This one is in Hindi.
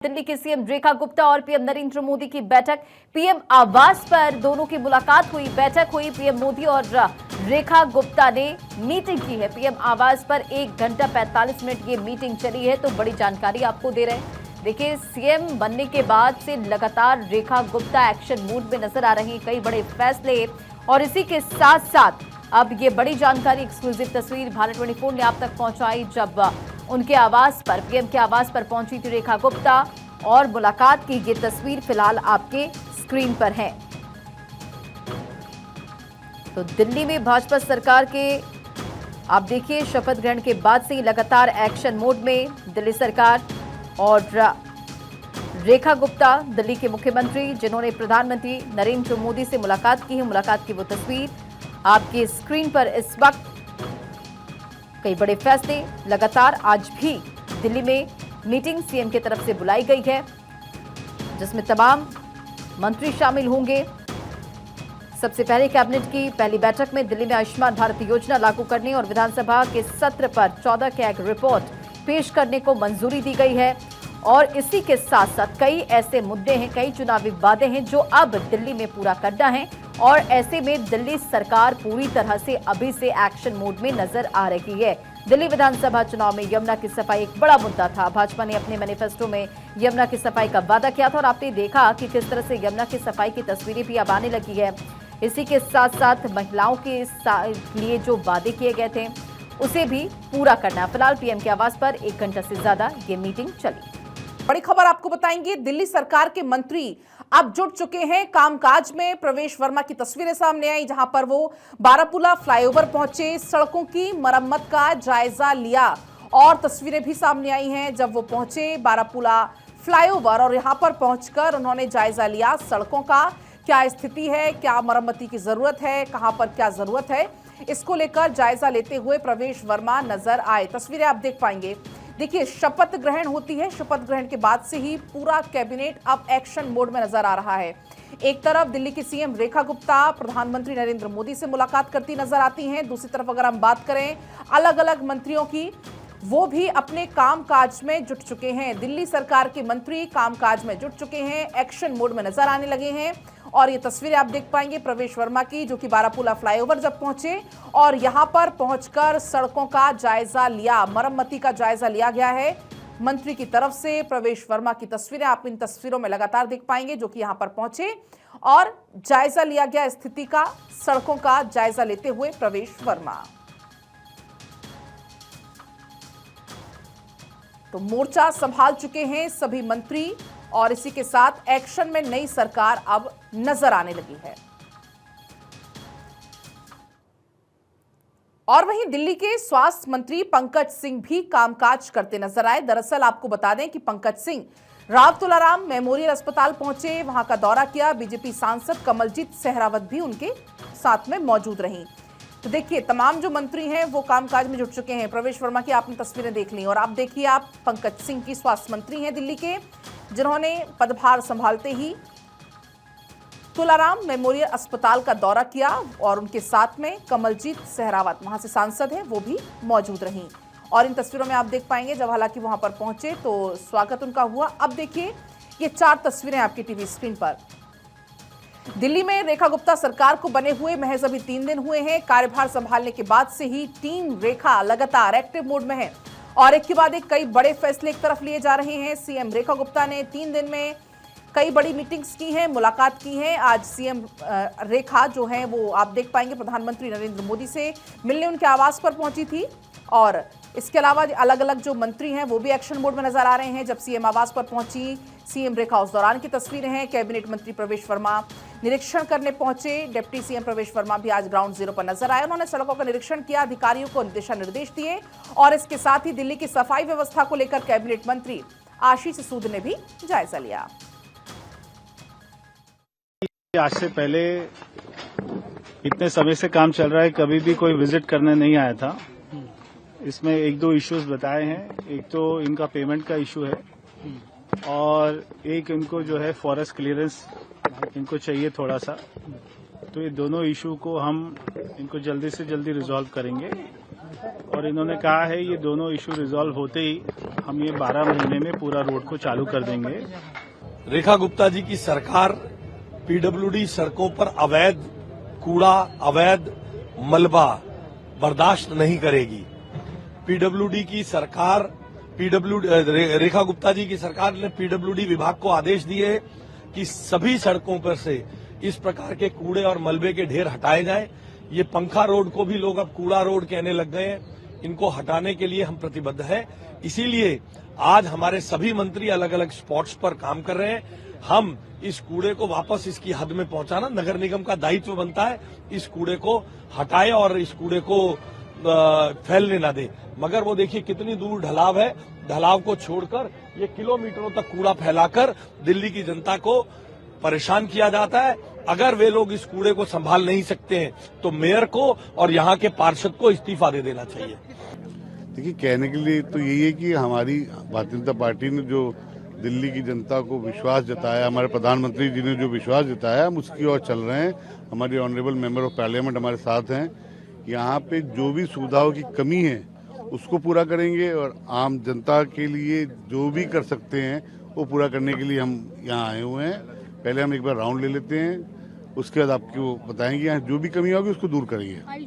दिल्ली के सीएम रेखा गुप्ता और पीएम नरेंद्र मोदी की बैठक, पीएम आवास पर दोनों की मुलाकात हुई, बैठक हुई। पीएम मोदी और रेखा गुप्ता ने मीटिंग की है। पीएम आवास पर 1 घंटा 45 मिनट ये मीटिंग चली है, तो बड़ी जानकारी आपको दे रहे हैं। देखिए, सीएम बनने के बाद से लगातार रेखा गुप्ता एक्शन मूड में नजर आ रही हैं, कई बड़े फैसले, और इसी के साथ साथ अब ये बड़ी जानकारी, एक्सक्लूसिव तस्वीर भारत 24 ने आप तक पहुंचाई, जब उनके आवास पर, पीएम के आवास पर पहुंची थी रेखा गुप्ता और मुलाकात की। ये तस्वीर फिलहाल आपके स्क्रीन पर है। तो दिल्ली में भाजपा सरकार के आप देखिए शपथ ग्रहण के बाद से ही लगातार एक्शन मोड में दिल्ली सरकार, और रेखा गुप्ता दिल्ली के मुख्यमंत्री, जिन्होंने प्रधानमंत्री नरेंद्र मोदी से मुलाकात की है। मुलाकात की वो तस्वीर आपके स्क्रीन पर इस वक्त। कई बड़े फैसले लगातार आज भी दिल्ली में मीटिंग सीएम की तरफ से बुलाई गई है, जिसमें तमाम मंत्री शामिल होंगे। सबसे पहले कैबिनेट की पहली बैठक में दिल्ली में आयुष्मान भारत योजना लागू करने और विधानसभा के सत्र पर 14 की एक रिपोर्ट पेश करने को मंजूरी दी गई है। और इसी के साथ साथ कई ऐसे मुद्दे हैं, कई चुनावी वादे हैं जो अब दिल्ली में पूरा करना है, और ऐसे में दिल्ली सरकार पूरी तरह से अभी से एक्शन मोड में नजर आ रही है। दिल्ली विधानसभा चुनाव में यमुना की सफाई एक बड़ा मुद्दा था। भाजपा ने अपने मैनिफेस्टो में यमुना की सफाई का वादा किया था, और आपने देखा कि किस तरह से यमुना की सफाई की तस्वीरें भी अब आने लगी है। इसी के साथ साथ महिलाओं के लिए जो वादे किए गए थे उसे भी पूरा करना। फिलहाल पीएम के आवास पर 1 घंटा से ज्यादा ये मीटिंग चली। बड़ी खबर आपको बताएंगे, दिल्ली सरकार के मंत्री अब जुट चुके हैं कामकाज में। प्रवेश वर्मा की तस्वीरें सामने आई, जहां पर वो बारापुला फ्लाईओवर पहुंचे, सड़कों की मरम्मत का जायजा लिया, और तस्वीरें भी सामने आई हैं जब वो पहुंचे बारापुला फ्लाईओवर, और यहां पर पहुंचकर उन्होंने जायजा लिया सड़कों का, क्या स्थिति है, क्या मरम्मती की जरूरत है, कहां पर क्या जरूरत है, इसको लेकर जायजा लेते हुए प्रवेश वर्मा नजर आए। तस्वीरें आप देख पाएंगे। देखिए, शपथ ग्रहण होती है, शपथ ग्रहण के बाद से ही पूरा कैबिनेट अब एक्शन मोड में नजर आ रहा है। एक तरफ दिल्ली की सीएम रेखा गुप्ता प्रधानमंत्री नरेंद्र मोदी से मुलाकात करती नजर आती हैं, दूसरी तरफ अगर हम बात करें अलग अलग मंत्रियों की, वो भी अपने कामकाज में जुट चुके हैं। दिल्ली सरकार के मंत्री कामकाज में जुट चुके हैं, एक्शन मोड में नजर आने लगे हैं। और ये तस्वीरें आप देख पाएंगे प्रवेश वर्मा की, जो कि बारापुला फ्लाईओवर जब पहुंचे और यहां पर पहुंचकर सड़कों का जायजा लिया, मरम्मती का जायजा लिया गया है मंत्री की तरफ से। प्रवेश वर्मा की तस्वीरें आप इन तस्वीरों में लगातार देख पाएंगे, जो कि यहां पर पहुंचे और जायजा लिया गया स्थिति का, सड़कों का जायजा लेते हुए प्रवेश वर्मा। तो मोर्चा संभाल चुके हैं सभी मंत्री, और इसी के साथ एक्शन में नई सरकार अब नजर आने लगी है। और वहीं दिल्ली के स्वास्थ्य मंत्री पंकज सिंह भी कामकाज करते नजर आए। दरअसल आपको बता दें कि पंकज सिंह राव तुलाराम मेमोरियल अस्पताल पहुंचे, वहां का दौरा किया। बीजेपी सांसद कमलजीत सहरावत भी उनके साथ में मौजूद रहीं। तो देखिए, तमाम जो मंत्री हैं वो कामकाज में जुट चुके हैं। प्रवेश वर्मा की आपने तस्वीरें देख ली, और आप देखिए, आप पंकज सिंह की, स्वास्थ्य मंत्री हैं दिल्ली के, जिन्होंने पदभार संभालते ही तुलाराम मेमोरियल अस्पताल का दौरा किया, और उनके साथ में कमलजीत सहरावत, वहां से सांसद हैं, वो भी मौजूद रहीं। और इन तस्वीरों में आप देख पाएंगे जब हालांकि वहां पर पहुंचे तो स्वागत उनका हुआ। अब देखिए, ये 4 तस्वीरें आपकी टीवी स्क्रीन पर। दिल्ली में रेखा गुप्ता सरकार को बने हुए महज अभी 3 दिन हुए हैं। कार्यभार संभालने के बाद से ही टीम रेखा लगातार एक्टिव मोड में है, और एक के बाद एक कई बड़े फैसले एक तरफ लिए जा रहे हैं। सीएम रेखा गुप्ता ने 3 दिन में कई बड़ी मीटिंग्स की हैं, मुलाकात की है। आज सीएम रेखा जो है वो आप देख पाएंगे प्रधानमंत्री नरेंद्र मोदी से मिलने उनके आवास पर पहुंची थी, और इसके अलावा अलग अलग जो मंत्री हैं वो भी एक्शन मोड में नजर आ रहे हैं। जब सीएम आवास पर पहुंची सीएम रेखा, उस दौरान की तस्वीरें हैं। कैबिनेट मंत्री प्रवेश वर्मा निरीक्षण करने पहुंचे। डिप्टी सीएम प्रवेश वर्मा भी आज ग्राउंड जीरो पर नजर आए। उन्होंने सड़कों का निरीक्षण किया, अधिकारियों को दिशा निर्देश दिए, और इसके साथ ही दिल्ली की सफाई व्यवस्था को लेकर कैबिनेट मंत्री आशीष सूद ने भी जायजा लिया। आज से पहले इतने समय से काम चल रहा है, कभी भी कोई विजिट करने नहीं आया था। इसमें 1-2 इश्यूज बताए हैं। एक तो इनका पेमेंट का इशू है, और एक इनको जो है फॉरेस्ट क्लियरेंस इनको चाहिए थोड़ा सा। तो ये दोनों इशू को हम इनको जल्दी से जल्दी रिजॉल्व करेंगे, और इन्होंने कहा है ये दोनों इशू रिजॉल्व होते ही हम ये 12 महीने में पूरा रोड को चालू कर देंगे। रेखा गुप्ता जी की सरकार पीडब्ल्यूडी सड़कों पर अवैध कूड़ा, अवैध मलबा बर्दाश्त नहीं करेगी। पीडब्ल्यूडी की सरकार रेखा गुप्ता जी की सरकार ने पीडब्ल्यूडी विभाग को आदेश दिए कि सभी सड़कों पर से इस प्रकार के कूड़े और मलबे के ढेर हटाए जाएं। ये पंखा रोड को भी लोग अब कूड़ा रोड कहने लग गए हैं। इनको हटाने के लिए हम प्रतिबद्ध हैं। इसीलिए आज हमारे सभी मंत्री अलग अलग स्पॉट्स पर काम कर रहे हैं। हम इस कूड़े को वापस इसकी हद में पहुंचाना नगर निगम का दायित्व बनता है। इस कूड़े को हटाए और इस कूड़े को फैलने ना दे। मगर वो देखिए कितनी दूर ढलाव है। ढलाव को छोड़कर ये किलोमीटरों तक कूड़ा फैलाकर दिल्ली की जनता को परेशान किया जाता है। अगर वे लोग इस कूड़े को संभाल नहीं सकते हैं तो मेयर को और यहाँ के पार्षद को इस्तीफा दे देना चाहिए। देखिए, कहने के लिए तो यही है कि हमारी भारतीय जनता पार्टी ने जो दिल्ली की जनता को विश्वास जताया, हमारे प्रधानमंत्री जी ने जो विश्वास जताया, हम उसकी ओर चल रहे हैं। हमारे ऑनरेबल मेंबर ऑफ पार्लियामेंट हमारे साथ हैं। यहाँ पे जो भी सुविधाओं की कमी है उसको पूरा करेंगे और आम जनता के लिए जो भी कर सकते हैं वो पूरा करने के लिए हम यहाँ आए हुए हैं। पहले हम एक बार राउंड ले लेते हैं, उसके बाद आपको बताएंगे यहाँ जो भी कमी होगी उसको दूर करेंगे।